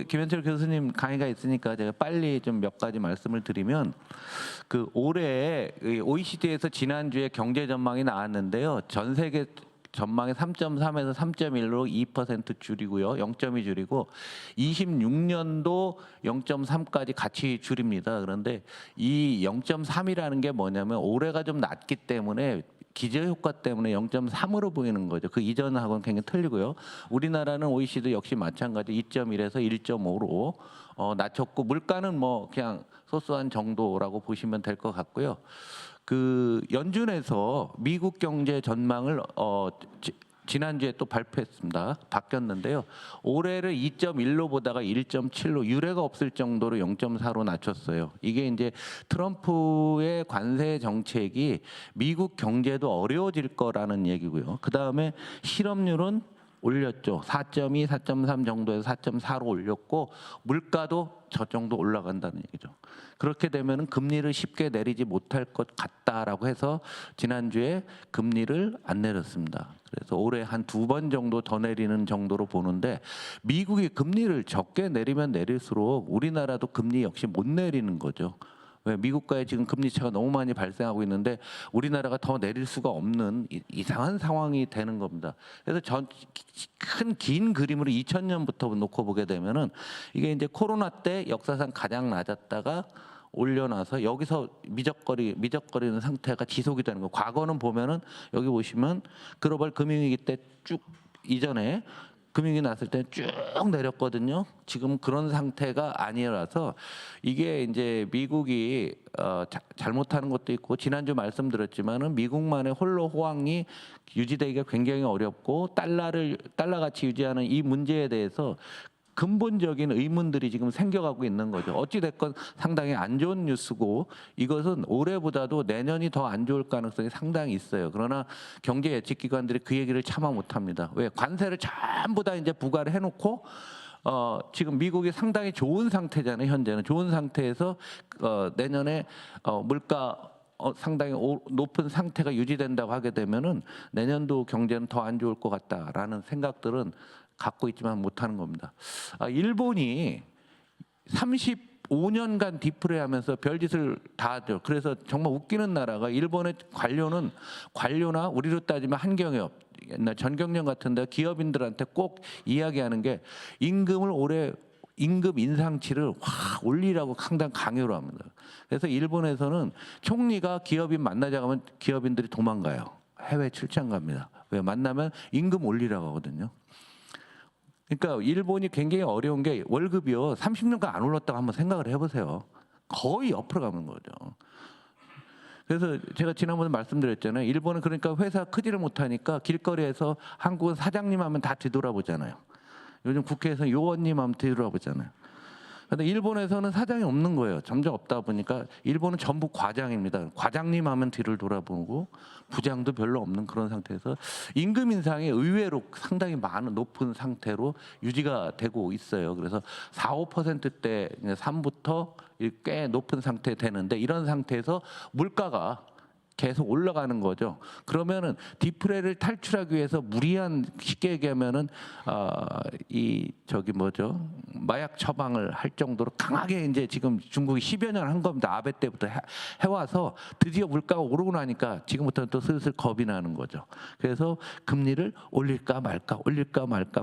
김현철 교수님 강의가 있으니까 제가 빨리 좀 몇 가지 말씀을 드리면 올해 OECD에서 지난주에 경제 전망이 나왔는데요. 전 세계 전망이 3.3에서 3.1로 2% 줄이고요. 0.2 줄이고 26년도 0.3까지 같이 줄입니다. 그런데 이 0.3이라는 게 뭐냐면 올해가 좀 낮기 때문에 기저효과 때문에 0.3으로 보이는 거죠. 그 이전하고는 굉장히 틀리고요. 우리나라는 OECD 역시 마찬가지 2.1에서 1.5로 낮췄고 물가는 뭐 그냥 소소한 정도라고 보시면 될 것 같고요. 연준에서 미국 경제 전망을 지난주에 또 발표했습니다. 바뀌었는데요. 올해를 2.1로 보다가 1.7로 유례가 없을 정도로 0.4로 낮췄어요. 이게 이제 트럼프의 관세 정책이 미국 경제도 어려워질 거라는 얘기고요. 그다음에 실업률은 올렸죠. 4.2, 4.3 정도에서 4.4로 올렸고 물가도 저 정도 올라간다는 얘기죠. 그렇게 되면은 금리를 쉽게 내리지 못할 것 같다라고 해서 지난주에 금리를 안 내렸습니다. 그래서 올해 한 2번 정도 더 내리는 정도로 보는데 미국이 금리를 적게 내리면 내릴수록 우리나라도 금리 역시 못 내리는 거죠. 왜 미국과의 지금 금리 차가 너무 많이 발생하고 있는데 우리나라가 더 내릴 수가 없는 이상한 상황이 되는 겁니다. 그래서 긴 그림으로 2000년부터 놓고 보게 되면은 이게 이제 코로나 때 역사상 가장 낮았다가 올려놔서 여기서 미적거리는 상태가 지속이 되는 거예요. 과거는 보면은 여기 보시면 글로벌 금융위기 때 쭉 이전에 금융이 났을 때 쭉 내렸거든요. 지금 그런 상태가 아니라서 이게 이제 미국이 잘못하는 것도 있고 지난주 말씀드렸지만은 미국만의 홀로 호황이 유지되기가 굉장히 어렵고 달러 가치 유지하는 이 문제에 대해서 근본적인 의문들이 지금 생겨가고 있는 거죠. 어찌됐건 상당히 안 좋은 뉴스고 이것은 올해보다도 내년이 더 안 좋을 가능성이 상당히 있어요. 그러나 경제 예측기관들이 그 얘기를 차마 못합니다. 왜? 관세를 전부 다 이제 부과를 해놓고 지금 미국이 상당히 좋은 상태잖아요. 현재는 좋은 상태에서 내년에 물가 상당히 높은 상태가 유지된다고 하게 되면은 내년도 경제는 더 안 좋을 것 같다라는 생각들은 갖고 있지만 못하는 겁니다. 일본이 35년간 디프레하면서 별짓을 다 하죠. 그래서 정말 웃기는 나라가 일본의 관료나 우리로 따지면 한경협, 옛날 전경련 같은데 기업인들한테 꼭 이야기하는 게 임금 인상치를 확 올리라고 상당히 강요를 합니다. 그래서 일본에서는 총리가 기업인 만나자고 하면 기업인들이 도망가요. 해외 출장 갑니다. 왜? 만나면 임금 올리라고 하거든요. 그러니까 일본이 굉장히 어려운 게 월급이요 30년간 안 올랐다고 한번 생각을 해보세요. 거의 옆으로 가는 거죠. 그래서 제가 지난번에 말씀드렸잖아요. 일본은 그러니까 회사 크지를 못하니까 길거리에서 한국은 사장님 하면 다 뒤돌아보잖아요. 요즘 국회에서 요원님 하면 뒤돌아보잖아요. 근데 일본에서는 사장이 없는 거예요. 점점 없다 보니까 일본은 전부 과장입니다. 과장님 하면 뒤를 돌아보고 부장도 별로 없는 그런 상태에서 임금 인상이 의외로 상당히 높은 상태로 유지가 되고 있어요. 그래서 4, 5%대 3부터 꽤 높은 상태 되는데 이런 상태에서 물가가 계속 올라가는 거죠. 그러면은 디프레를 탈출하기 위해서 무리한 쉽게 얘기하면은 마약 처방을 할 정도로 강하게 이제 지금 중국이 10여 년 한 겁니다. 아베 때부터 해와서 드디어 물가가 오르고 나니까 지금부터는 또 슬슬 겁이 나는 거죠. 그래서 금리를 올릴까 말까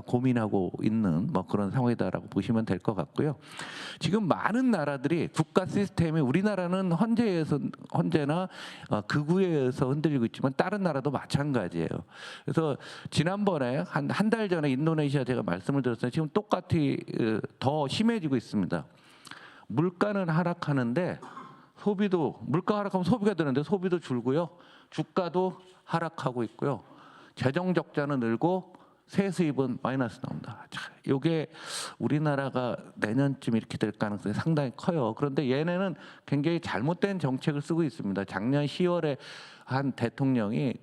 고민하고 있는 뭐 그런 상황이다라고 보시면 될 것 같고요. 지금 많은 나라들이 국가 시스템이 우리나라는 헌재나 극우에서 흔들리고 있지만 다른 나라도 마찬가지예요. 그래서 지난번에 한 달 전에 인도네시아 제가 말씀을 드렸어요. 지금 똑같이 더 심해지고 있습니다. 물가는 하락하는데 물가 하락하면 소비가 되는데 소비도 줄고요. 주가도 하락하고 있고요. 재정 적자는 늘고 세수입은 마이너스 나온다. 이게 우리나라가 내년쯤 이렇게 될 가능성이 상당히 커요. 그런데 얘네는 굉장히 잘못된 정책을 쓰고 있습니다. 작년 10월에 한 대통령이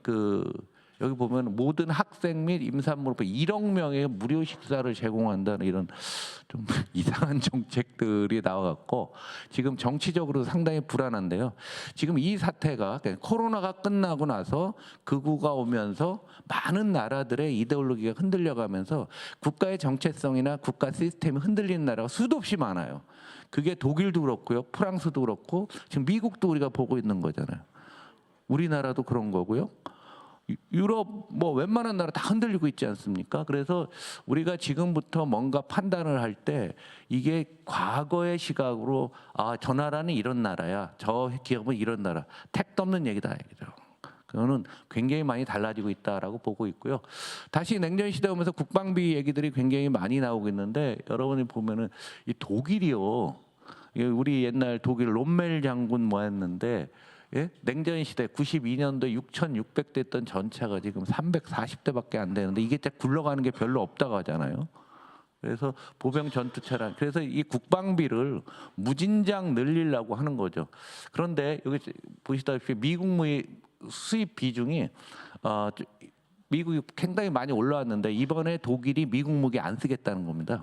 여기 보면 모든 학생 및 임산부로 1억 명의 무료 식사를 제공한다는 이런 좀 이상한 정책들이 나와갖고 지금 정치적으로 상당히 불안한데요. 지금 이 사태가 코로나가 끝나고 나서 극우가 오면서 많은 나라들의 이데올로기가 흔들려가면서 국가의 정체성이나 국가 시스템이 흔들리는 나라가 수도 없이 많아요. 그게 독일도 그렇고요, 프랑스도 그렇고 지금 미국도 우리가 보고 있는 거잖아요. 우리나라도 그런 거고요. 유럽 뭐 웬만한 나라 다 흔들리고 있지 않습니까? 그래서 우리가 지금부터 뭔가 판단을 할 때 이게 과거의 시각으로 아, 저 나라는 이런 나라야, 저 기업은 이런 나라, 택도 없는 얘기다 얘기죠. 그거는 굉장히 많이 달라지고 있다라고 보고 있고요. 다시 냉전 시대 오면서 국방비 얘기들이 굉장히 많이 나오고 있는데 여러분이 보면은 이 독일이요, 우리 옛날 독일 롬멜 장군 뭐였는데. 예? 냉전 시대 92년도 6,600대 했던 전차가 지금 340대밖에 안 되는데 이게 딱 굴러가는 게 별로 없다고 하잖아요. 그래서 보병 전투차량, 그래서 이 국방비를 무진장 늘리려고 하는 거죠. 그런데 여기 보시다시피 미국 무기 수입 비중이 미국이 굉장히 많이 올라왔는데 이번에 독일이 미국 무기 안 쓰겠다는 겁니다.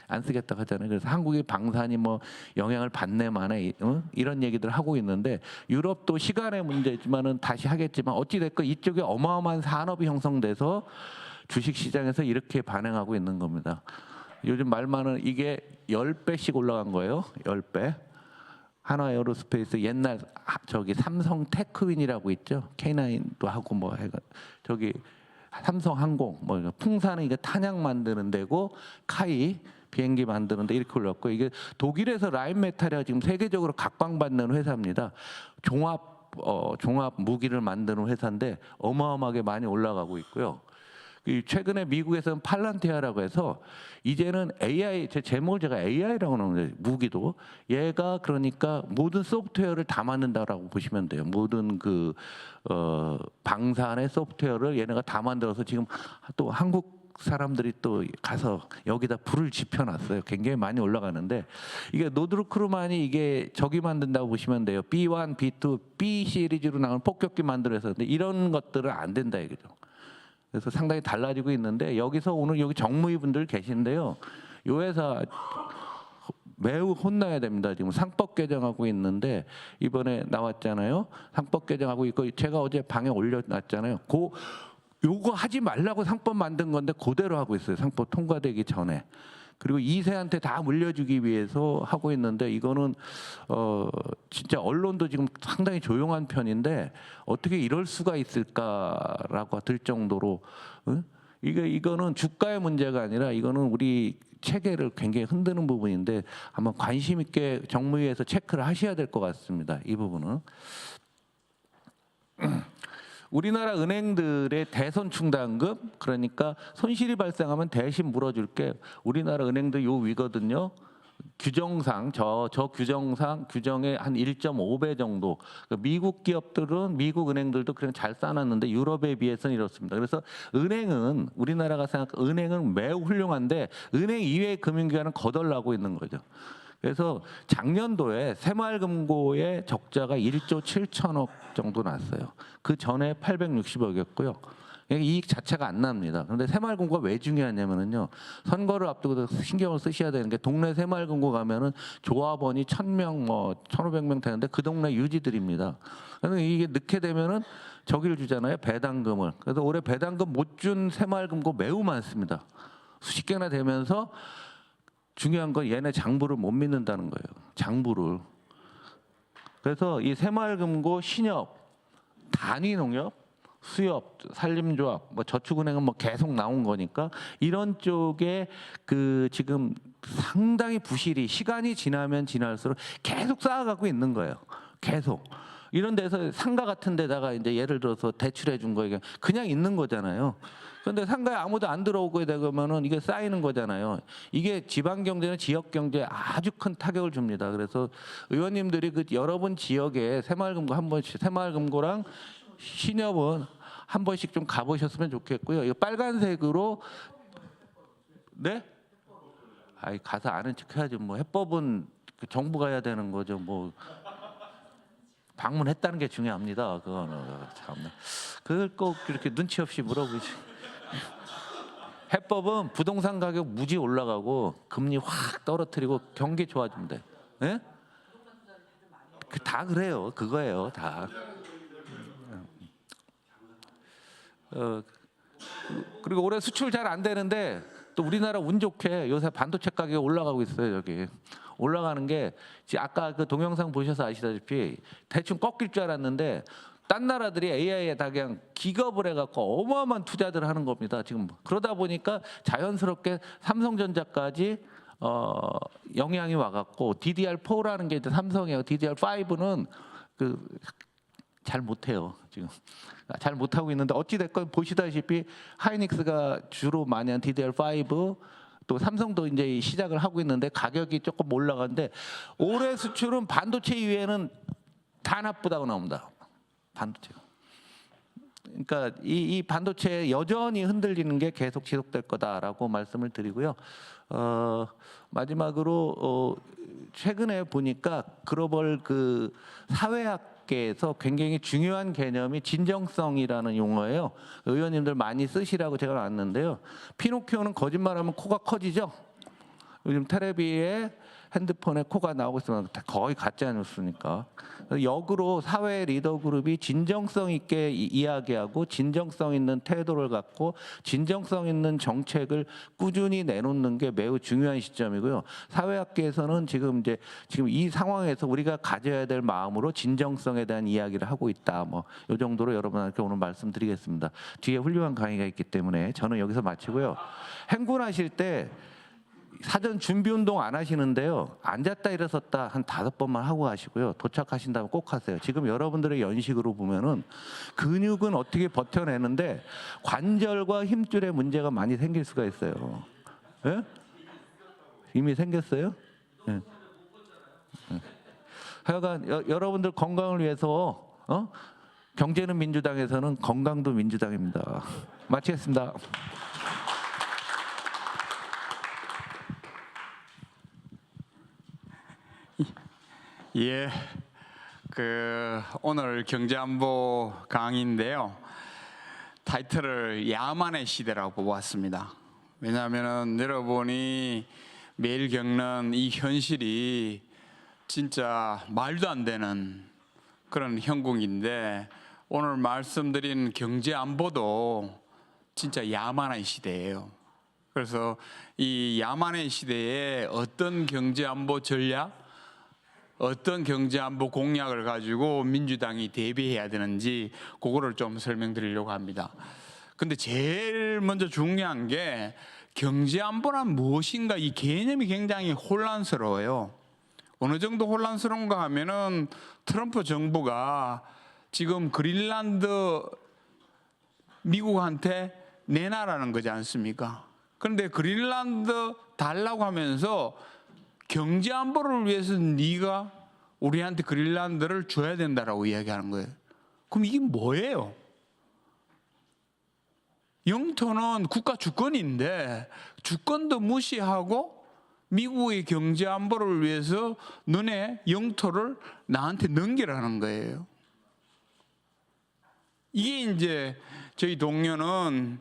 안 쓰겠다고 하잖아요. 그래서 한국의 방산이 뭐 영향을 받네 마네 이런 얘기들 하고 있는데 유럽도 시간의 문제지만은 다시 하겠지만 어찌 됐건 이쪽에 어마어마한 산업이 형성돼서 주식 시장에서 이렇게 반응하고 있는 겁니다. 요즘 말 많은 이게 10배씩 올라간 거예요. 10배. 한화 에어로스페이스 옛날 저기 삼성 테크윈이라고 있죠. K9도 하고 뭐 해가 저기 삼성항공 뭐 풍산은 이게 탄약 만드는 데고 카이 비행기 만드는데 이렇게 올랐고 이게 독일에서 라인메탈이 지금 세계적으로 각광받는 회사입니다. 종합 무기를 만드는 회사인데 어마어마하게 많이 올라가고 있고요. 최근에 미국에서는 팔란티아라고 해서 이제는 AI, 제 제목을 제가 AI라고 하는데 무기도 얘가 그러니까 모든 소프트웨어를 다 만든다라고 보시면 돼요. 모든 그 방산의 소프트웨어를 얘네가 다 만들어서 지금 또 한국 사람들이 또 가서 여기다 불을 지펴놨어요. 굉장히 많이 올라가는데 이게 노드루크루만이 이게 저기 만든다고 보시면 돼요. B1, B2, B 시리즈로 나오는 폭격기 만들어서 근데 이런 것들은 안 된다 이거죠. 그래서 상당히 달라지고 있는데 여기서 오늘 여기 정무위분들 계신데요. 이 회사 매우 혼나야 됩니다. 지금 상법 개정하고 있는데 이번에 나왔잖아요. 상법 개정하고 있고 제가 어제 방에 올려놨잖아요. 요거 하지 말라고 상법 만든 건데 그대로 하고 있어요. 상법 통과되기 전에. 그리고 2세한테 다 물려주기 위해서 하고 있는데 이거는 진짜 언론도 지금 상당히 조용한 편인데 어떻게 이럴 수가 있을까라고 들 정도로 이거는 주가의 문제가 아니라 이거는 우리 체계를 굉장히 흔드는 부분인데 아마 관심 있게 정무위에서 체크를 하셔야 될 것 같습니다. 이 부분은. 우리나라 은행들의 대손 충당금, 그러니까 손실이 발생하면 대신 물어줄게. 우리나라 은행도 요 위거든요. 규정상 저 규정의 한 1.5배 정도. 미국 기업들은 미국 은행들도 그냥 잘 쌓아놨는데 유럽에 비해서는 이렇습니다. 그래서 은행은 우리나라가 은행은 매우 훌륭한데 은행 이외의 금융기관은 거덜나고 있는 거죠. 그래서 작년도에 새마을금고의 적자가 1조 7천억 정도 났어요. 그 전에 860억이었고요. 이익 자체가 안 납니다. 그런데 새마을금고가 왜 중요하냐면요. 선거를 앞두고 신경을 쓰셔야 되는 게 동네 새마을금고 가면은 조합원이 1,000명, 뭐 1,500명 되는데 그 동네 유지들입니다. 그래서 이게 넣게 되면은 저기를 주잖아요. 배당금을. 그래서 올해 배당금 못 준 새마을금고 매우 많습니다. 수십 개나 되면서 중요한 건 얘네 장부를 못 믿는다는 거예요. 장부를. 그래서 이 새마을금고, 신협, 단위농협, 수협, 산림조합, 뭐 저축은행은 뭐 계속 나온 거니까 이런 쪽에 그 지금 상당히 부실이 시간이 지나면 지날수록 계속 쌓아가고 있는 거예요. 계속. 이런 데서 상가 같은 데다가 이제 예를 들어서 대출해 준 거 그냥 있는 거잖아요. 그런데 상가에 아무도 안 들어오게 되면은 이게 쌓이는 거잖아요. 이게 지방 경제는 지역 경제에 아주 큰 타격을 줍니다. 그래서 의원님들이 그 여러분 지역에 새마을금고 한 번씩, 새마을금고랑 신협은 한 번씩 좀 가보셨으면 좋겠고요. 이거 빨간색으로 네? 아이 가서 아는 척해야지 뭐 해법은 그 정부가 해야 되는 거죠. 뭐 방문했다는 게 중요합니다. 그거는 참나. 그걸 꼭 이렇게 눈치 없이 물어보지. 해법은 부동산 가격 무지 올라가고 금리 확 떨어뜨리고 경기 좋아진대. 예? 다 그래요. 그거예요. 다. 그리고 올해 수출 잘 안 되는데 또 우리나라 운 좋게 요새 반도체 가격이 올라가고 있어요. 여기 올라가는 게 아까 그 동영상 보셔서 아시다시피 대충 꺾일 줄 알았는데 딴 나라들이 AI에 다 그냥 기겁을 해갖고 어마어마한 투자들을 하는 겁니다. 지금 그러다 보니까 자연스럽게 삼성전자까지 영향이 와갖고 DDR4라는 게 이제 삼성이에요. DDR5는 그 잘 못해요. 지금 잘 못하고 있는데 어찌 됐건 보시다시피 하이닉스가 주로 많이 한 DDR5 또 삼성도 이제 시작을 하고 있는데 가격이 조금 올라가는데 올해 수출은 반도체 이외에는 다 나쁘다고 나옵니다. 반도체가. 그러니까 이 반도체 여전히 흔들리는 게 계속 지속될 거다라고 말씀을 드리고요. 마지막으로 최근에 보니까 글로벌 그 사회학계에서 굉장히 중요한 개념이 진정성이라는 용어예요. 의원님들 많이 쓰시라고 제가 놨는데요. 피노키오는 거짓말하면 코가 커지죠. 요즘 테레비에 핸드폰에 코가 나오고 있으면 거의 가짜 뉴스니까. 역으로 사회 리더 그룹이 진정성 있게 이야기하고 진정성 있는 태도를 갖고 진정성 있는 정책을 꾸준히 내놓는 게 매우 중요한 시점이고요. 사회학계에서는 지금 이 상황에서 우리가 가져야 될 마음으로 진정성에 대한 이야기를 하고 있다. 뭐 이 정도로 여러분한테 오늘 말씀드리겠습니다. 뒤에 훌륭한 강의가 있기 때문에 저는 여기서 마치고요. 행군하실 때 사전 준비 운동 안 하시는데요. 앉았다 일어섰다 한 5번만 하고 가시고요. 도착하신 다음에 꼭 하세요. 지금 여러분들의 연식으로 보면은 근육은 어떻게 버텨내는데 관절과 힘줄에 문제가 많이 생길 수가 있어요. 예? 이미 생겼어요? 예. 예. 하여간 여러분들 건강을 위해서 경제는 민주당에서는 건강도 민주당입니다. 마치겠습니다. 예, 오늘 경제안보 강의인데요. 타이틀을 야만의 시대라고 뽑았습니다. 왜냐하면 여러분이 매일 겪는 이 현실이 진짜 말도 안 되는 그런 형국인데 오늘 말씀드린 경제안보도 진짜 야만의 시대예요. 그래서 이 야만의 시대에 어떤 경제안보 전략, 어떤 경제안보 공약을 가지고 민주당이 대비해야 되는지 그거를 좀 설명드리려고 합니다. 근데 제일 먼저 중요한 게 경제안보란 무엇인가 이 개념이 굉장히 혼란스러워요. 어느 정도 혼란스러운가 하면은 트럼프 정부가 지금 그린란드 미국한테 내놔라는 거지 않습니까? 그런데 그린란드 달라고 하면서 경제안보를 위해서 네가 우리한테 그린란드를 줘야 된다라고 이야기하는 거예요. 그럼 이게 뭐예요? 영토는 국가 주권인데 주권도 무시하고 미국의 경제안보를 위해서 너네 영토를 나한테 넘기라는 거예요. 이게 이제 저희 동료는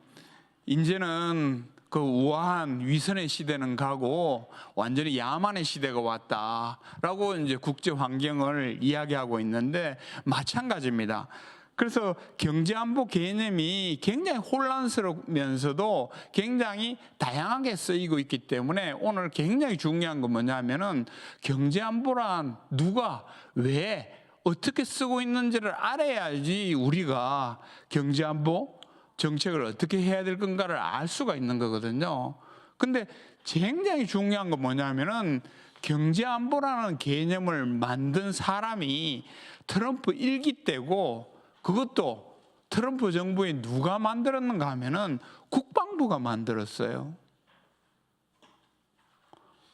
이제는 그 우아한 위선의 시대는 가고 완전히 야만의 시대가 왔다라고 이제 국제 환경을 이야기하고 있는데 마찬가지입니다. 그래서 경제안보 개념이 굉장히 혼란스러우면서도 굉장히 다양하게 쓰이고 있기 때문에 오늘 굉장히 중요한 건 뭐냐면은 경제안보란 누가 왜 어떻게 쓰고 있는지를 알아야지 우리가 경제안보 정책을 어떻게 해야 될 건가를 알 수가 있는 거거든요. 근데 굉장히 중요한 건 뭐냐면은 경제안보라는 개념을 만든 사람이 트럼프 1기 때고 그것도 트럼프 정부에 누가 만들었는가 하면은 국방부가 만들었어요.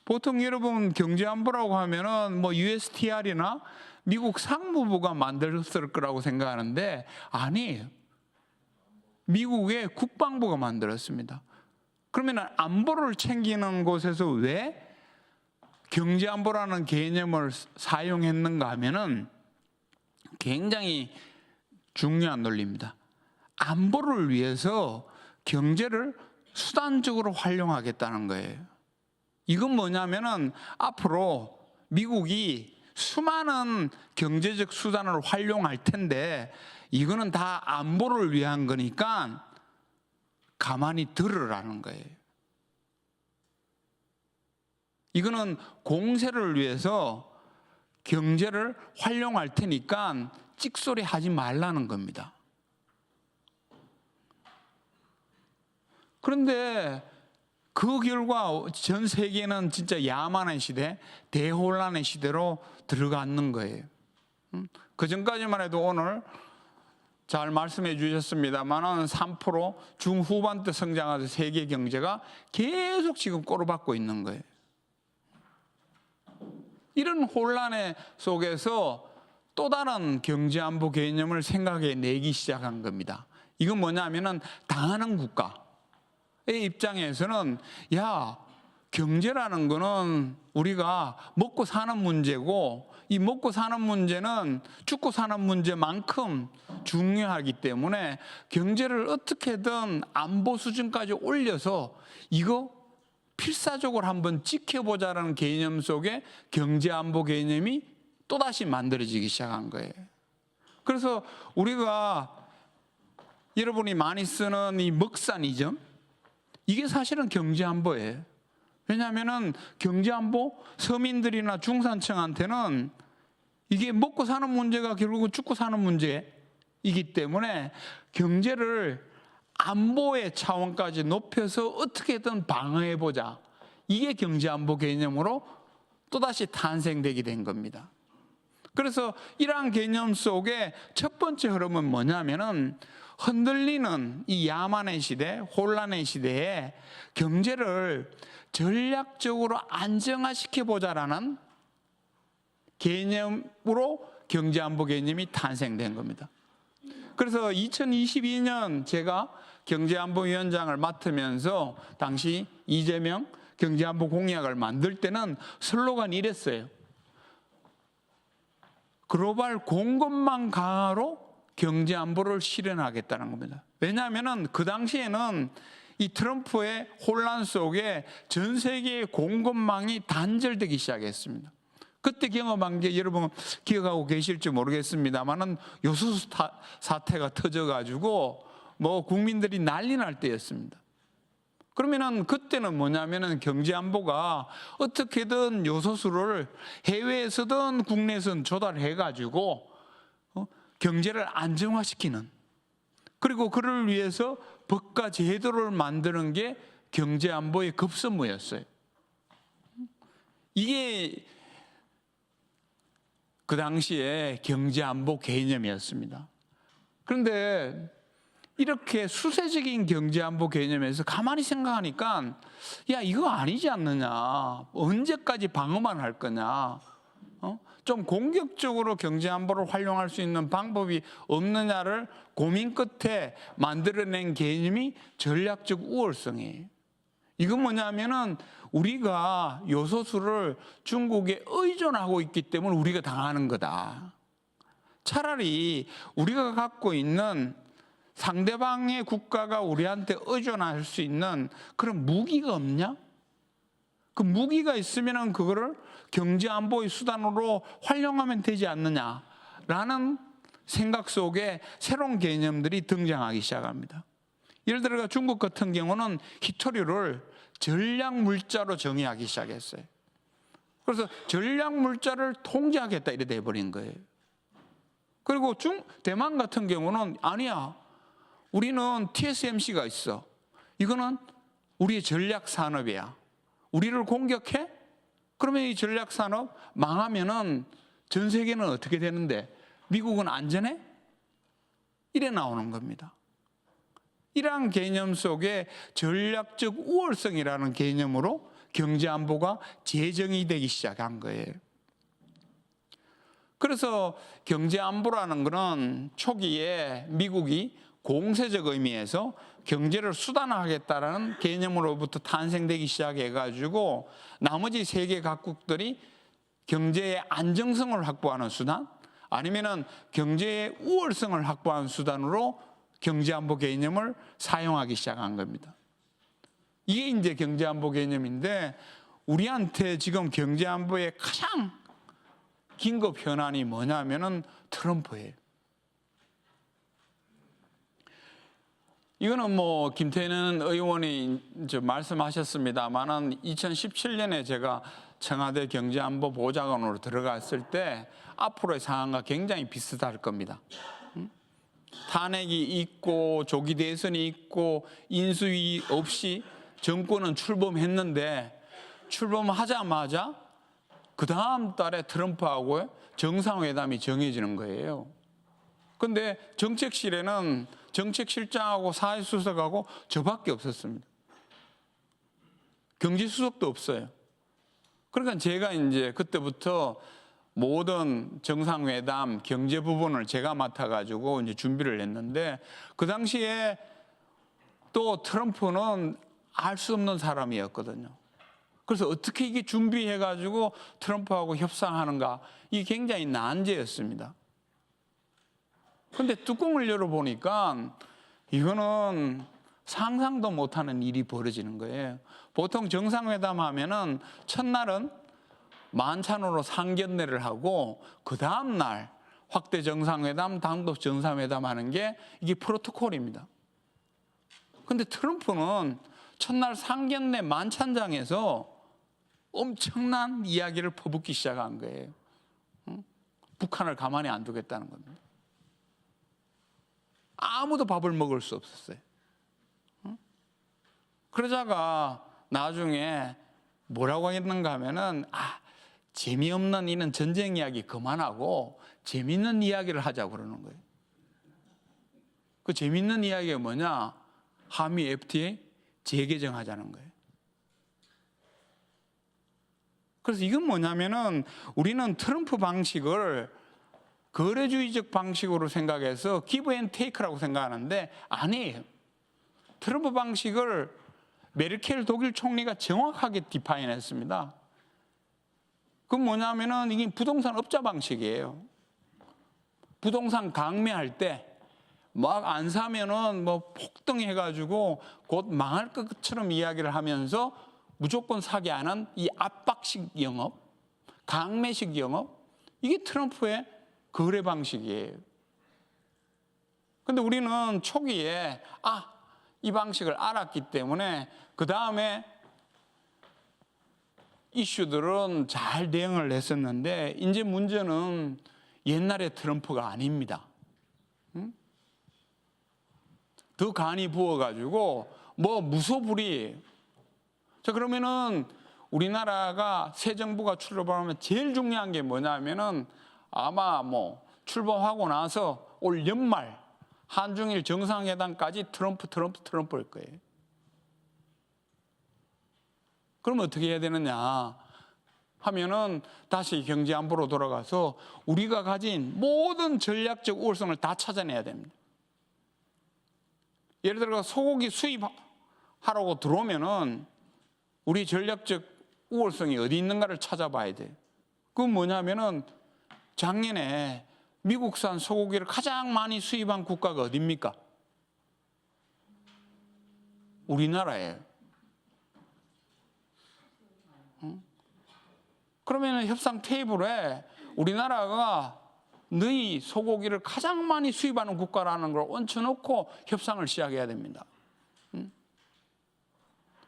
보통 여러분 경제안보라고 하면은 뭐 USTR이나 미국 상무부가 만들었을 거라고 생각하는데 아니에요. 미국의 국방부가 만들었습니다. 그러면 안보를 챙기는 곳에서 왜 경제안보라는 개념을 사용했는가 하면은 굉장히 중요한 논리입니다. 안보를 위해서 경제를 수단적으로 활용하겠다는 거예요. 이건 뭐냐면은 앞으로 미국이 수많은 경제적 수단을 활용할 텐데 이거는 다 안보를 위한 거니까 가만히 들으라는 거예요. 이거는 공세를 위해서 경제를 활용할 테니까 찍소리 하지 말라는 겁니다. 그런데 그 결과 전 세계는 진짜 야만의 시대, 대혼란의 시대로 들어가는 거예요. 그 전까지만 해도 오늘 잘 말씀해 주셨습니다만은 3% 중후반대 성장하는 세계 경제가 계속 지금 꼬르박고 있는 거예요. 이런 혼란의 속에서 또 다른 경제안보 개념을 생각해 내기 시작한 겁니다. 이건 뭐냐면은 당하는 국가의 입장에서는 야, 경제라는 거는 우리가 먹고 사는 문제고 이 먹고 사는 문제는 죽고 사는 문제만큼 중요하기 때문에 경제를 어떻게든 안보 수준까지 올려서 이거 필사적으로 한번 지켜보자라는 개념 속에 경제안보 개념이 또다시 만들어지기 시작한 거예요. 그래서 우리가 여러분이 많이 쓰는 이 먹산이점, 이게 사실은 경제안보예요. 왜냐하면 경제안보, 서민들이나 중산층한테는 이게 먹고 사는 문제가 결국은 죽고 사는 문제이기 때문에 경제를 안보의 차원까지 높여서 어떻게든 방어해보자. 이게 경제안보 개념으로 또다시 탄생되게 된 겁니다. 그래서 이러한 개념 속에 첫 번째 흐름은 뭐냐면은 흔들리는 이 야만의 시대, 혼란의 시대에 경제를 전략적으로 안정화시켜보자라는 개념으로 경제안보 개념이 탄생된 겁니다. 그래서 2022년 제가 경제안보위원장을 맡으면서 당시 이재명 경제안보 공약을 만들 때는 슬로건이 이랬어요. 글로벌 공급망 강화로 경제안보를 실현하겠다는 겁니다. 왜냐하면 그 당시에는 이 트럼프의 혼란 속에 전 세계의 공급망이 단절되기 시작했습니다. 그때 경험한 게 여러분 기억하고 계실지 모르겠습니다만은 요소수 사태가 터져가지고 뭐 국민들이 난리 날 때였습니다. 그러면은 그때는 뭐냐면은 경제안보가 어떻게든 요소수를 해외에서든 국내에서든 조달해가지고 경제를 안정화시키는, 그리고 그를 위해서 법과 제도를 만드는 게 경제안보의 급선무였어요. 이게 그 당시에 경제안보 개념이었습니다. 그런데 이렇게 수세적인 경제안보 개념에서 가만히 생각하니까 야, 이거 아니지 않느냐, 언제까지 방어만 할 거냐, 좀 공격적으로 경제안보를 활용할 수 있는 방법이 없느냐를 고민 끝에 만들어낸 개념이 전략적 우월성이에요. 이건 뭐냐면은 우리가 요소수를 중국에 의존하고 있기 때문에 우리가 당하는 거다. 차라리 우리가 갖고 있는 상대방의 국가가 우리한테 의존할 수 있는 그런 무기가 없냐? 그 무기가 있으면 그거를 경제안보의 수단으로 활용하면 되지 않느냐라는 생각 속에 새로운 개념들이 등장하기 시작합니다. 예를 들어 중국 같은 경우는 희토류를 전략물자로 정의하기 시작했어요. 그래서 전략물자를 통제하겠다 이래 돼버린 거예요. 그리고 대만 같은 경우는 아니야, 우리는 TSMC가 있어, 이거는 우리의 전략산업이야, 우리를 공격해? 그러면 이 전략산업 망하면은 전 세계는 어떻게 되는데, 미국은 안전해? 이래 나오는 겁니다. 이러한 개념 속에 전략적 우월성이라는 개념으로 경제안보가 재정의 되기 시작한 거예요. 그래서 경제안보라는 것은 초기에 미국이 공세적 의미에서 경제를 수단화하겠다라는 개념으로부터 탄생되기 시작해가지고 나머지 세계 각국들이 경제의 안정성을 확보하는 수단, 아니면은 경제의 우월성을 확보하는 수단으로 경제안보 개념을 사용하기 시작한 겁니다. 이게 이제 경제안보 개념인데 우리한테 지금 경제안보의 가장 긴급 현안이 뭐냐면은 트럼프예요. 이거는 뭐 김태년 의원이 이제 말씀하셨습니다만은 2017년에 제가 청와대 경제안보 보좌관으로 들어갔을 때 앞으로의 상황과 굉장히 비슷할 겁니다. 탄핵이 있고 조기 대선이 있고 인수위 없이 정권은 출범했는데 출범하자마자 그 다음 달에 트럼프하고 정상회담이 정해지는 거예요. 근데 정책실에는 정책실장하고 사회수석하고 저밖에 없었습니다. 경제수석도 없어요. 그러니까 제가 이제 그때부터 모든 정상회담 경제 부분을 제가 맡아가지고 이제 준비를 했는데 그 당시에 또 트럼프는 알 수 없는 사람이었거든요. 그래서 어떻게 이게 준비해가지고 트럼프하고 협상하는가 이게 굉장히 난제였습니다. 근데 뚜껑을 열어보니까 이거는 상상도 못하는 일이 벌어지는 거예요. 보통 정상회담 하면은 첫날은 만찬으로 상견례를 하고 그 다음날 확대 정상회담, 단독 정상회담 하는 게 이게 프로토콜입니다. 근데 트럼프는 첫날 상견례 만찬장에서 엄청난 이야기를 퍼붓기 시작한 거예요. 북한을 가만히 안 두겠다는 겁니다. 아무도 밥을 먹을 수 없었어요. 그러다가 나중에 뭐라고 했는가 하면은 재미없는 이는 전쟁 이야기 그만하고 재밌는 이야기를 하자고 그러는 거예요. 그 재밌는 이야기가 뭐냐? 한미 FTA 재개정하자는 거예요. 그래서 이건 뭐냐면은 우리는 트럼프 방식을 거래주의적 방식으로 생각해서 기브 앤 테이크라고 생각하는데 아니에요. 트럼프 방식을 메르켈 독일 총리가 정확하게 디파인했습니다. 그건 뭐냐면은 이게 부동산 업자 방식이에요. 부동산 강매할 때 막 안 사면은 뭐 폭등해가지고 곧 망할 것처럼 이야기를 하면서 무조건 사게 하는 이 압박식 영업, 강매식 영업, 이게 트럼프의 거래 방식이에요. 근데 우리는 초기에 이 방식을 알았기 때문에 그 다음에 이슈들은 잘 대응을 했었는데 이제 문제는 옛날의 트럼프가 아닙니다. 더 간이 부어가지고 뭐 무소불위. 자, 그러면은 우리나라가 새 정부가 출범하면 제일 중요한 게 뭐냐면은 아마 뭐 출범하고 나서 올 연말 한중일 정상회담까지 트럼프일 거예요. 그럼 어떻게 해야 되느냐 하면은 다시 경제안보로 돌아가서 우리가 가진 모든 전략적 우월성을 다 찾아내야 됩니다. 예를 들어 소고기 수입하라고 들어오면은 우리 전략적 우월성이 어디 있는가를 찾아봐야 돼요. 그건 뭐냐면은 작년에 미국산 소고기를 가장 많이 수입한 국가가 어디입니까? 우리나라예요. 그러면 협상 테이블에 우리나라가 너희 소고기를 가장 많이 수입하는 국가라는 걸 얹혀놓고 협상을 시작해야 됩니다.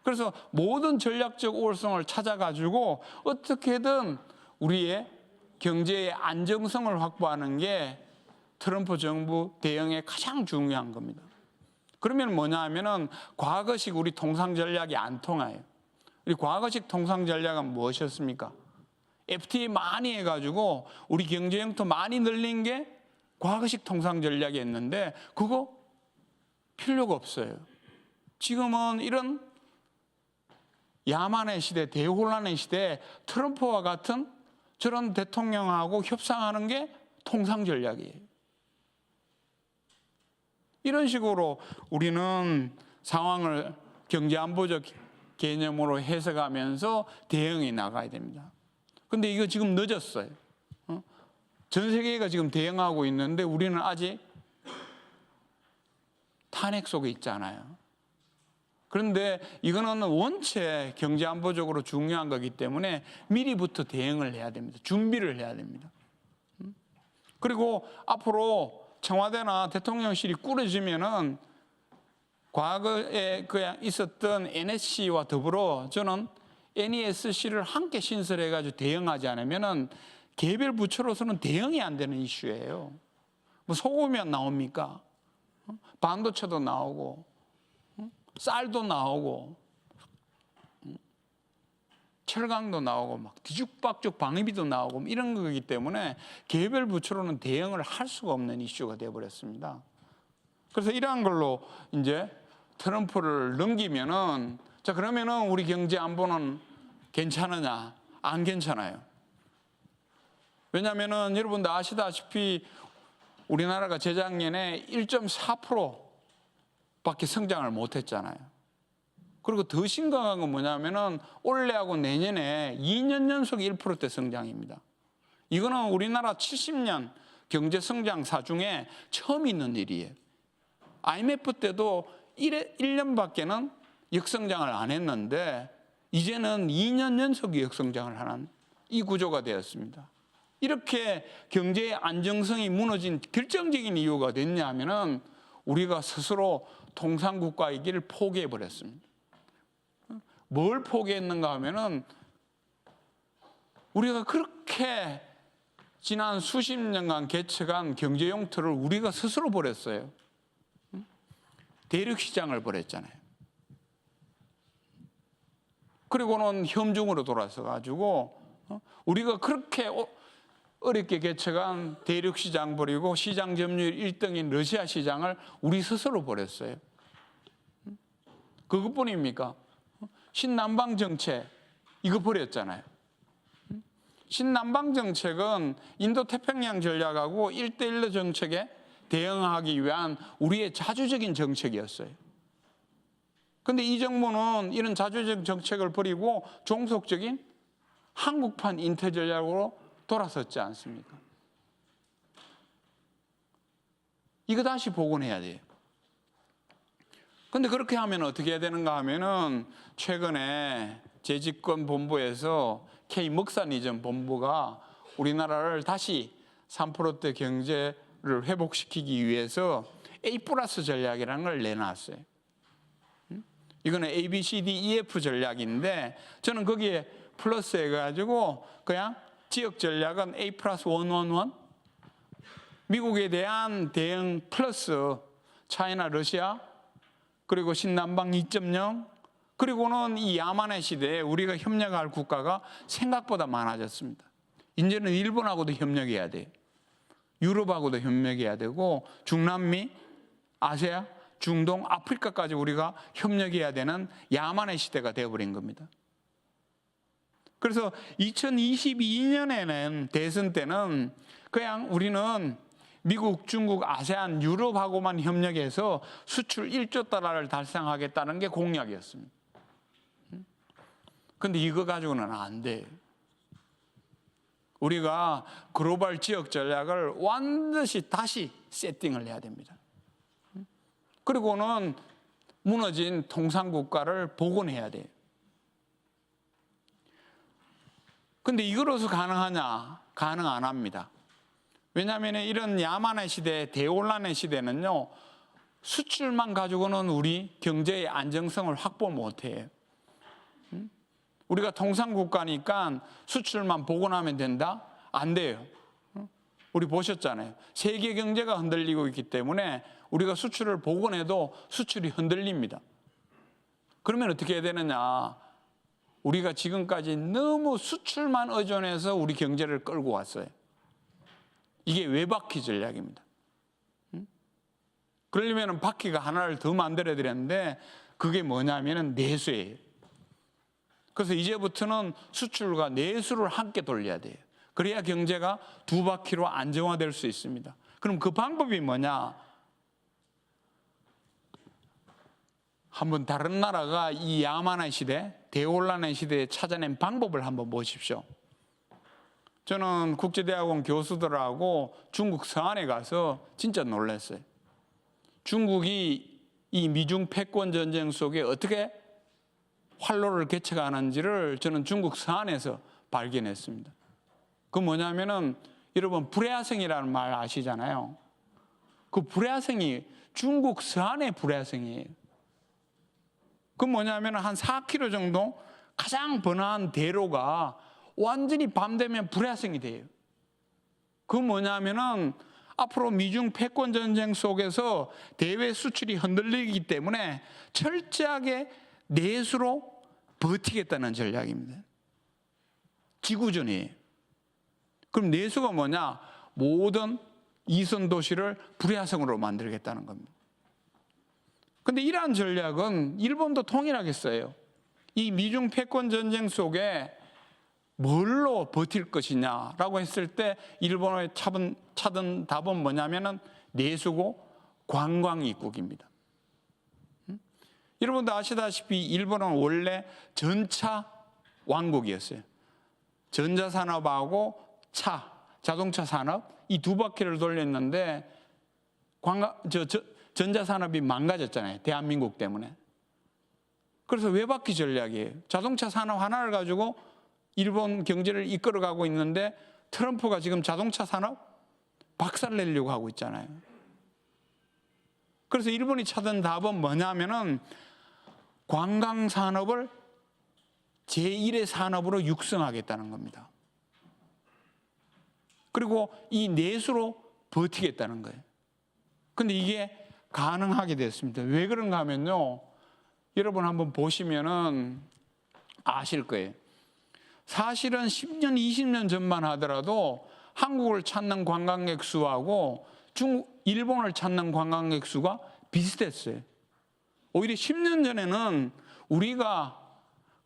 그래서 모든 전략적 우월성을 찾아가지고 어떻게든 우리의 경제의 안정성을 확보하는 게 트럼프 정부 대응의 가장 중요한 겁니다. 그러면 뭐냐 하면은 과거식 우리 통상 전략이 안 통해요. 우리 과거식 통상 전략은 무엇이었습니까? FTA 많이 해가지고 우리 경제 영토 많이 늘린 게 과거식 통상 전략이었는데 그거 필요가 없어요. 지금은 이런 야만의 시대, 대혼란의 시대에 트럼프와 같은 저런 대통령하고 협상하는 게 통상 전략이에요. 이런 식으로 우리는 상황을 경제안보적 개념으로 해석하면서 대응해 나가야 됩니다. 근데 이거 지금 늦었어요. 전 세계가 지금 대응하고 있는데 우리는 아직 탄핵 속에 있잖아요. 그런데 이거는 원체 경제안보적으로 중요한 거기 때문에 미리부터 대응을 해야 됩니다. 준비를 해야 됩니다. 그리고 앞으로 청와대나 대통령실이 꾸려지면은 과거에 그냥 있었던 NSC와 더불어 저는 NESC를 함께 신설해가지고 대응하지 않으면은 개별 부처로서는 대응이 안 되는 이슈예요. 뭐 소금이 안 나옵니까? 반도체도 나오고, 쌀도 나오고, 철강도 나오고, 막 뒤죽박죽 방위비도 나오고 이런 거기 때문에 개별 부처로는 대응을 할 수가 없는 이슈가 되어버렸습니다. 그래서 이러한 걸로 이제 트럼프를 넘기면은 자 그러면은 우리 경제 안보는 괜찮으냐? 안 괜찮아요. 왜냐하면은 여러분들 아시다시피 우리나라가 재작년에 1.4%밖에 성장을 못했잖아요. 그리고 더 심각한 건 뭐냐면은 올해하고 내년에 2년 연속 1%대 성장입니다. 이거는 우리나라 70년 경제 성장사 중에 처음 있는 일이에요. IMF 때도 1년밖에는 역성장을 안 했는데 이제는 2년 연속 역성장을 하는 이 구조가 되었습니다. 이렇게 경제의 안정성이 무너진 결정적인 이유가 됐냐 하면은 우리가 스스로 통상국가의 길을 포기해 버렸습니다. 뭘 포기했는가 하면은 우리가 그렇게 지난 수십 년간 개척한 경제 용토를 우리가 스스로 버렸어요. 대륙 시장을 버렸잖아요. 그리고는 현중으로 돌아서 가지고 우리가 그렇게 어렵게 개척한 대륙 시장 버리고 시장 점유율 1등인 러시아 시장을 우리 스스로 버렸어요. 그것뿐입니까? 신남방 정책 이거 버렸잖아요. 신남방 정책은 인도태평양 전략하고 1대1로 정책에 대응하기 위한 우리의 자주적인 정책이었어요. 그런데 이 정부는 이런 자주적 정책을 버리고 종속적인 한국판 인태 전략으로 돌아섰지 않습니까? 이거 다시 복원해야 돼요. 그런데 그렇게 하면 어떻게 해야 되는가 하면은 최근에 재집권 본부에서 K 먹사니즘 본부가 우리나라를 다시 3%대 경제를 회복시키기 위해서 A 플러스 전략이라는 걸 내놨어요. 이거는 A, B, C, D, E, F 전략인데 저는 거기에 플러스 해가지고 그냥 지역 전략은 A 플러스 111 미국에 대한 대응 플러스 차이나 러시아 그리고 신남방 2.0 그리고는 이 야만의 시대에 우리가 협력할 국가가 생각보다 많아졌습니다. 이제는 일본하고도 협력해야 돼요. 유럽하고도 협력해야 되고 중남미, 아시아, 중동, 아프리카까지 우리가 협력해야 되는 야만의 시대가 되어버린 겁니다. 그래서 2022년에는 대선 때는 그냥 우리는 미국, 중국, 아세안, 유럽하고만 협력해서 수출 1조 달러를 달성하겠다는 게 공약이었습니다. 그런데 이거 가지고는 안 돼요. 우리가 글로벌 지역 전략을 완전히 다시 세팅을 해야 됩니다. 그리고는 무너진 통상국가를 복원해야 돼요. 근데 이거로서 가능하냐? 가능 안 합니다. 왜냐하면 이런 야만의 시대, 대혼란의 시대는요, 수출만 가지고는 우리 경제의 안정성을 확보 못해요. 우리가 통상국가니까 수출만 복원하면 된다? 안 돼요. 우리 보셨잖아요. 세계 경제가 흔들리고 있기 때문에 우리가 수출을 복원해도 수출이 흔들립니다. 그러면 어떻게 해야 되느냐? 우리가 지금까지 너무 수출만 의존해서 우리 경제를 끌고 왔어요. 이게 외바퀴 전략입니다. 그러려면 바퀴가 하나를 더 만들어야 되는데 그게 뭐냐면 내수예요. 그래서 이제부터는 수출과 내수를 함께 돌려야 돼요. 그래야 경제가 두 바퀴로 안정화될 수 있습니다. 그럼 그 방법이 뭐냐? 한번 다른 나라가 이 야만의 시대, 대혼란의 시대에 찾아낸 방법을 한번 보십시오. 저는 국제대학원 교수들하고 중국 서안에 가서 진짜 놀랐어요. 중국이 이 미중 패권 전쟁 속에 어떻게 활로를 개척하는지를 저는 중국 서안에서 발견했습니다. 그 뭐냐면은 여러분 불야성이라는 말 아시잖아요. 그 불야성이 중국 서안의 불야성이에요. 그 뭐냐면 한 4km 정도 가장 번화한 대로가 완전히 밤 되면 불야성이 돼요. 그 뭐냐면은 앞으로 미중 패권 전쟁 속에서 대외 수출이 흔들리기 때문에 철저하게 내수로 버티겠다는 전략입니다. 지구전이에요. 그럼 내수가 뭐냐? 모든 이선 도시를 불야성으로 만들겠다는 겁니다. 근데 이러한 전략은 일본도 동일하게 써요. 이 미중 패권 전쟁 속에 뭘로 버틸 것이냐라고 했을 때 일본의 찾은 답은 뭐냐면은 내수고 관광 입국입니다. 여러분도 아시다시피 일본은 원래 전차 왕국이었어요. 전자산업하고 자동차 산업 이 두 바퀴를 돌렸는데 전자산업이 망가졌잖아요. 대한민국 때문에. 그래서 외바퀴 전략이에요. 자동차 산업 하나를 가지고 일본 경제를 이끌어가고 있는데 트럼프가 지금 자동차 산업 박살내려고 하고 있잖아요. 그래서 일본이 찾은 답은 뭐냐면은 관광 산업을 제1의 산업으로 육성하겠다는 겁니다. 그리고 이 내수로 버티겠다는 거예요. 근데 이게 가능하게 됐습니다. 왜 그런가 하면요. 여러분 한번 보시면은 아실 거예요. 사실은 10년, 20년 전만 하더라도 한국을 찾는 관광객 수하고 일본을 찾는 관광객 수가 비슷했어요. 오히려 10년 전에는 우리가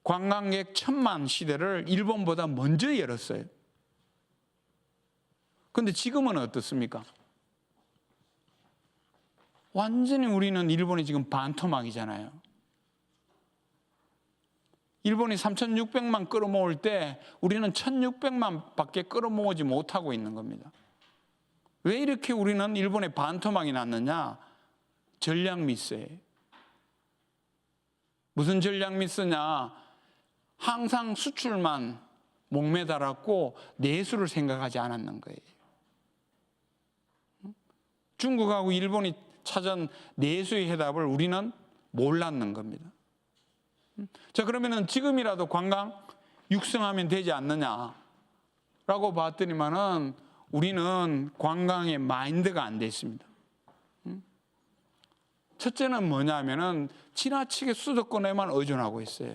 관광객 1000만 시대를 일본보다 먼저 열었어요. 근데 지금은 어떻습니까? 완전히 우리는 일본이 지금 반토막이잖아요. 일본이 3600만 끌어모을 때 우리는 1600만 밖에 끌어모으지 못하고 있는 겁니다. 왜 이렇게 우리는 일본의 반토막이 났느냐? 전략 미스예요. 무슨 전략 미스냐? 항상 수출만 목매달았고 내수를 생각하지 않았는 거예요. 중국하고 일본이 찾은 내수의 해답을 우리는 몰랐는 겁니다. 자, 그러면은 지금이라도 관광 육성하면 되지 않느냐라고 봤더니만은 우리는 관광의 마인드가 안 돼 있습니다. 첫째는 뭐냐면은 지나치게 수도권에만 의존하고 있어요.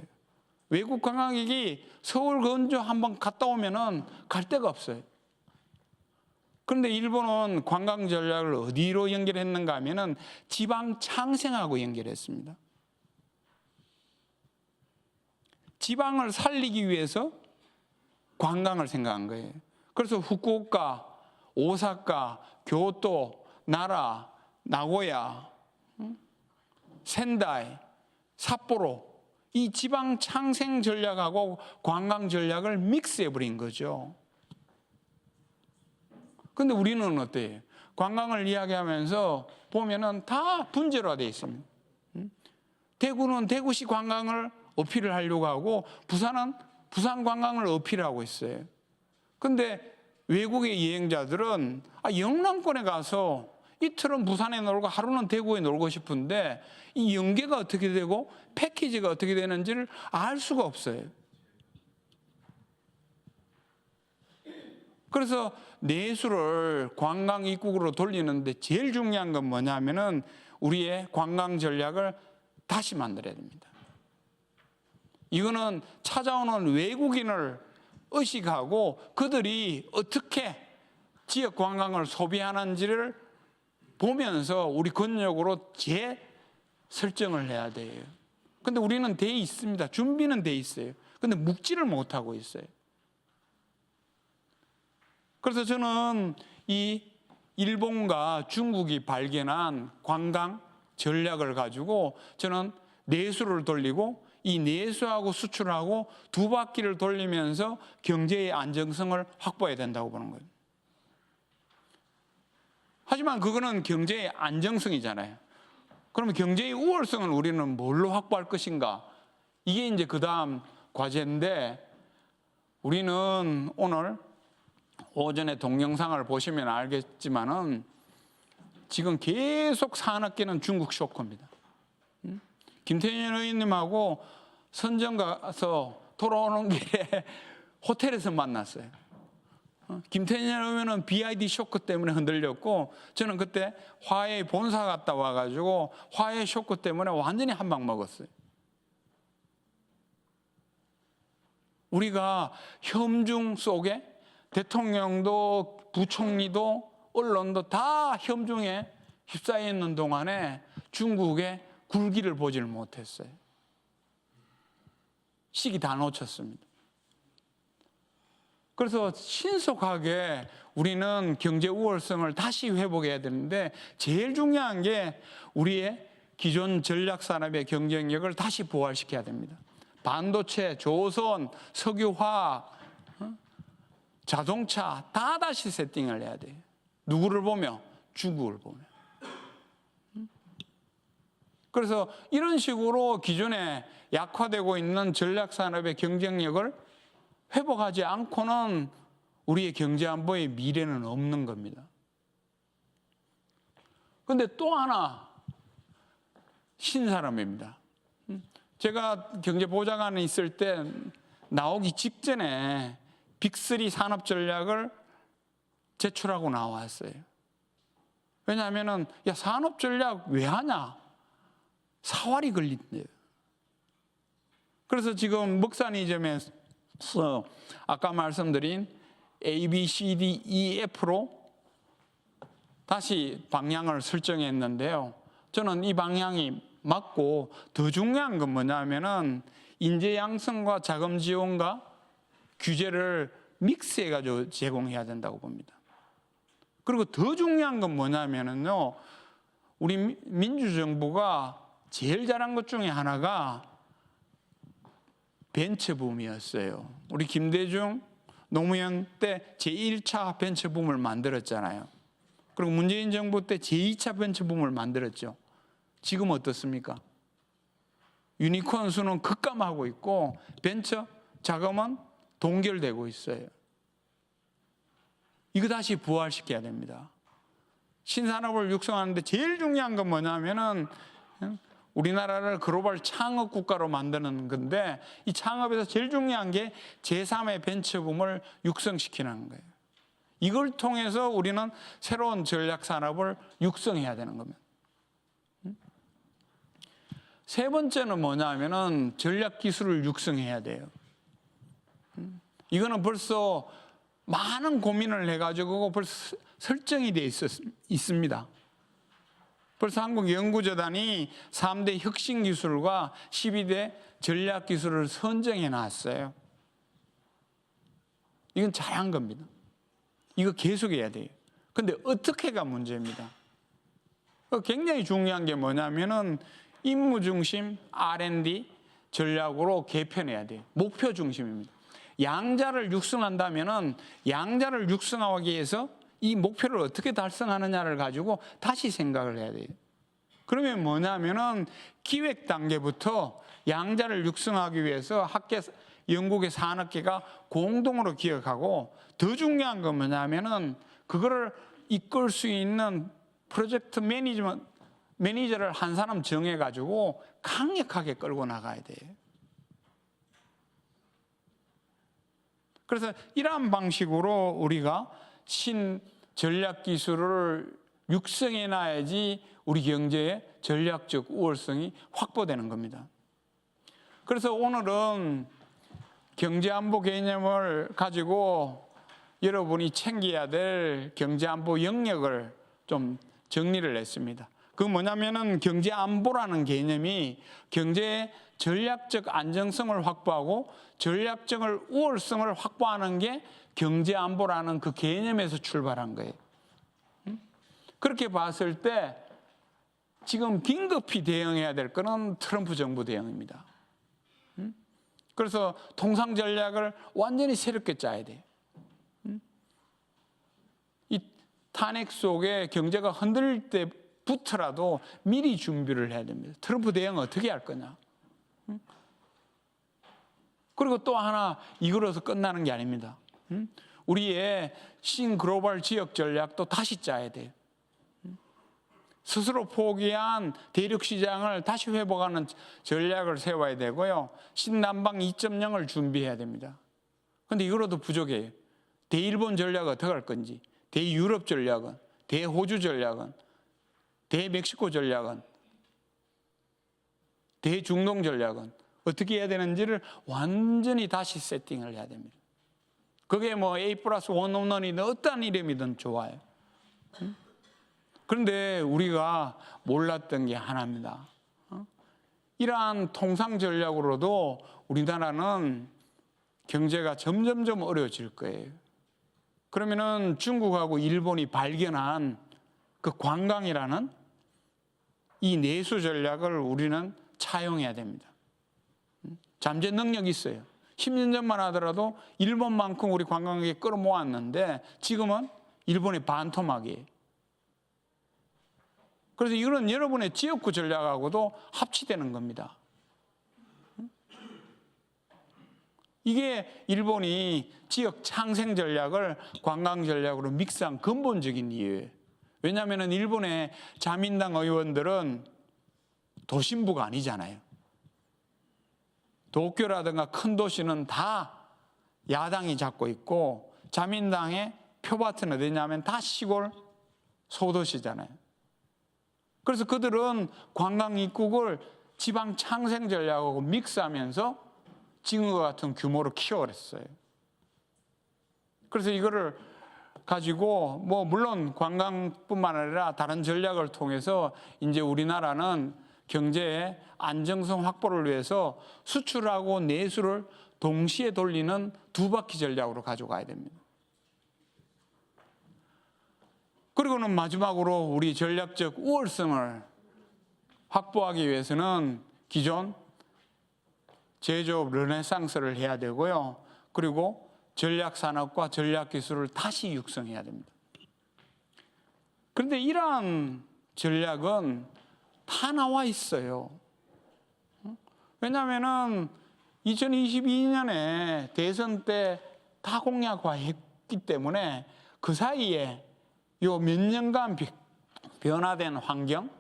외국 관광객이 서울 건조 한번 갔다 오면은 갈 데가 없어요. 그런데 일본은 관광 전략을 어디로 연결했는가 하면은 지방 창생하고 연결했습니다. 지방을 살리기 위해서 관광을 생각한 거예요. 그래서 후쿠오카, 오사카, 교토, 나라, 나고야, 센다이, 삿포로 이 지방 창생 전략하고 관광 전략을 믹스해버린 거죠. 근데 우리는 어때요? 관광을 이야기하면서 보면은 다 분절화되어 있습니다. 대구는 대구시 관광을 어필을 하려고 하고 부산은 부산 관광을 어필하고 있어요. 근데 외국의 여행자들은 영남권에 가서 이틀은 부산에 놀고 하루는 대구에 놀고 싶은데 이 연계가 어떻게 되고 패키지가 어떻게 되는지를 알 수가 없어요. 그래서 내수를 관광 입국으로 돌리는데 제일 중요한 건 뭐냐면은 우리의 관광 전략을 다시 만들어야 됩니다. 이거는 찾아오는 외국인을 의식하고 그들이 어떻게 지역 관광을 소비하는지를 보면서 우리 권력으로 재설정을 해야 돼요. 근데 우리는 돼 있습니다. 준비는 돼 있어요. 근데 묵지를 못하고 있어요. 그래서 저는 이 일본과 중국이 발견한 관광 전략을 가지고 저는 내수를 돌리고 이 내수하고 수출하고 두 바퀴를 돌리면서 경제의 안정성을 확보해야 된다고 보는 거예요. 하지만 그거는 경제의 안정성이잖아요. 그러면 경제의 우월성은 우리는 뭘로 확보할 것인가? 이게 이제 그 다음 과제인데, 우리는 오늘 오전에 동영상을 보시면 알겠지만은 지금 계속 산업계는 중국 쇼크입니다. 김태년 의원님하고 선전 가서 돌아오는 길에 호텔에서 만났어요. 김태년 의원은 BID 쇼크 때문에 흔들렸고, 저는 그때 화해 본사 갔다 와가지고 화해 쇼크 때문에 완전히 한 방 먹었어요. 우리가 혐중 속에 대통령도 부총리도 언론도 다 혐중에 휩싸여 있는 동안에 중국의 굴기를 보지를 못했어요. 시기 다 놓쳤습니다. 그래서 신속하게 우리는 경제 우월성을 다시 회복해야 되는데, 제일 중요한 게 우리의 기존 전략 산업의 경쟁력을 다시 부활시켜야 됩니다. 반도체, 조선, 석유화학, 자동차 다 다시 세팅을 해야 돼요. 누구를 보며? 중국을 보며. 그래서 이런 식으로 기존에 약화되고 있는 전략 산업의 경쟁력을 회복하지 않고는 우리의 경제 안보의 미래는 없는 겁니다. 그런데 또 하나 신산업입니다. 제가 경제보좌관에 있을 때 나오기 직전에 빅3 산업 전략을 제출하고 나왔어요. 왜냐하면은 산업 전략 왜 하냐? 사활이 걸린대요. 그래서 지금 먹산이점에서 아까 말씀드린 A, B, C, D, E, F로 다시 방향을 설정했는데요. 저는 이 방향이 맞고, 더 중요한 건 뭐냐면은 인재 양성과 자금 지원과 규제를 믹스해가지고 제공해야 된다고 봅니다. 그리고 더 중요한 건 뭐냐면은요, 우리 민주정부가 제일 잘한 것 중에 하나가 벤처붐이었어요. 우리 김대중 노무현 때 제1차 벤처붐을 만들었잖아요. 그리고 문재인 정부 때 제2차 벤처붐을 만들었죠. 지금 어떻습니까? 유니콘 수는 급감하고 있고 벤처 자금은 동결되고 있어요. 이거 다시 부활시켜야 됩니다. 신산업을 육성하는데 제일 중요한 건 뭐냐면은 우리나라를 글로벌 창업 국가로 만드는 건데, 이 창업에서 제일 중요한 게 제3의 벤처붐을 육성시키는 거예요. 이걸 통해서 우리는 새로운 전략 산업을 육성해야 되는 겁니다. 세 번째는 뭐냐면은 전략 기술을 육성해야 돼요. 이거는 벌써 많은 고민을 해가지고 벌써 설정이 돼 있습니다. 벌써 한국연구재단이 3대 혁신기술과 12대 전략기술을 선정해 놨어요. 이건 잘한 겁니다. 이거 계속해야 돼요. 근데 어떻게가 문제입니다. 굉장히 중요한 게 뭐냐면은 임무중심 R&D 전략으로 개편해야 돼요. 목표 중심입니다. 양자를 육성한다면은 양자를 육성하기 위해서 이 목표를 어떻게 달성하느냐를 가지고 다시 생각을 해야 돼요. 그러면 뭐냐면은 기획 단계부터 양자를 육성하기 위해서 학계, 영국의 산업계가 공동으로 기획하고, 더 중요한 건 뭐냐면은 그거를 이끌 수 있는 프로젝트 매니저를 한 사람 정해가지고 강력하게 끌고 나가야 돼요. 그래서 이러한 방식으로 우리가 전략 기술을 육성해 놔야지 우리 경제의 전략적 우월성이 확보되는 겁니다. 그래서 오늘은 경제안보 개념을 가지고 여러분이 챙겨야 될 경제안보 영역을 좀 정리를 했습니다. 그 뭐냐면은 경제안보라는 개념이 경제의 전략적 안정성을 확보하고 전략적 우월성을 확보하는 게 경제안보라는 그 개념에서 출발한 거예요. 그렇게 봤을 때 지금 긴급히 대응해야 될 거는 트럼프 정부 대응입니다. 그래서 통상 전략을 완전히 새롭게 짜야 돼요. 이 탄핵 속에 경제가 흔들릴 때부터라도 미리 준비를 해야 됩니다. 트럼프 대응 어떻게 할 거냐. 그리고 또 하나 이걸로서 끝나는 게 아닙니다. 우리의 신글로벌 지역 전략도 다시 짜야 돼요. 스스로 포기한 대륙 시장을 다시 회복하는 전략을 세워야 되고요. 신남방 2.0을 준비해야 됩니다. 그런데 이거로도 부족해요. 대일본 전략 어떻게 할 건지, 대유럽 전략은, 대호주 전략은, 대멕시코 전략은, 대중동 전략은 어떻게 해야 되는지를 완전히 다시 세팅을 해야 됩니다. 그게 뭐 A+1 홈런이든 어떠한 이름이든 좋아요. 그런데 우리가 몰랐던 게 하나입니다. 이러한 통상 전략으로도 우리나라는 경제가 점점점 어려워질 거예요. 그러면은 중국하고 일본이 발견한 그 관광이라는 이 내수 전략을 우리는 차용해야 됩니다. 잠재 능력이 있어요. 10년 전만 하더라도 일본만큼 우리 관광객이 끌어모았는데 지금은 일본의 반토막이에요. 그래서 이거는 여러분의 지역구 전략하고도 합치되는 겁니다. 이게 일본이 지역 창생 전략을 관광 전략으로 믹스한 근본적인 이유예요. 왜냐하면 일본의 자민당 의원들은 도심부가 아니잖아요. 도쿄라든가 큰 도시는 다 야당이 잡고 있고 자민당의 표밭은 어디냐면 다 시골 소도시잖아요. 그래서 그들은 관광 입국을 지방 창생 전략하고 믹스하면서 지금과 같은 규모로 키워냈어요. 그래서 이거를 가지고 뭐 물론 관광뿐만 아니라 다른 전략을 통해서 이제 우리나라는 경제의 안정성 확보를 위해서 수출하고 내수를 동시에 돌리는 두 바퀴 전략으로 가져가야 됩니다. 그리고는 마지막으로 우리 전략적 우월성을 확보하기 위해서는 기존 제조업 르네상스를 해야 되고요. 그리고 전략산업과 전략기술을 다시 육성해야 됩니다. 그런데 이러한 전략은 다 나와 있어요. 왜냐하면 2022년에 대선 때 다 공약화했기 때문에 그 사이에 요 몇 년간 변화된 환경을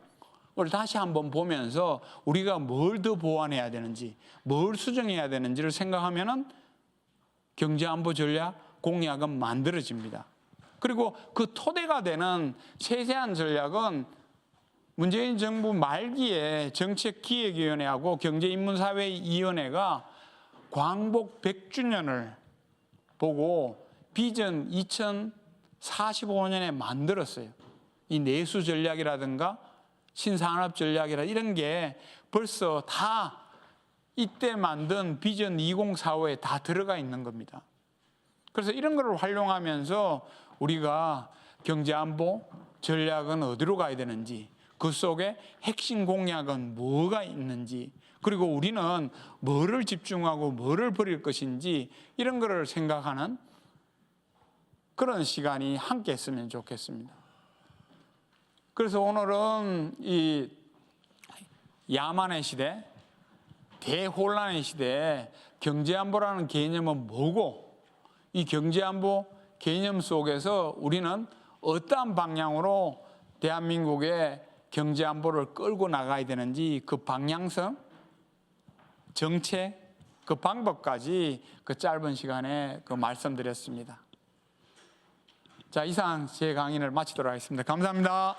다시 한번 보면서 우리가 뭘 더 보완해야 되는지, 뭘 수정해야 되는지를 생각하면은 경제안보 전략 공약은 만들어집니다. 그리고 그 토대가 되는 세세한 전략은 문재인 정부 말기에 정책기획위원회하고 경제인문사회위원회가 광복 100주년을 보고 비전 2045년에 만들었어요. 이 내수 전략이라든가 신산업 전략이라 이런 게 벌써 다 이때 만든 비전 2045에 다 들어가 있는 겁니다. 그래서 이런 걸 활용하면서 우리가 경제안보 전략은 어디로 가야 되는지, 그 속에 핵심 공약은 뭐가 있는지, 그리고 우리는 뭐를 집중하고 뭐를 버릴 것인지 이런 거를 생각하는 그런 시간이 함께 했으면 좋겠습니다. 그래서 오늘은 이 야만의 시대, 대혼란의 시대에 경제안보라는 개념은 뭐고, 이 경제안보 개념 속에서 우리는 어떠한 방향으로 대한민국의 경제안보를 끌고 나가야 되는지 그 방향성, 정책, 그 방법까지 그 짧은 시간에 그 말씀드렸습니다. 자, 이상 제 강의를 마치도록 하겠습니다. 감사합니다.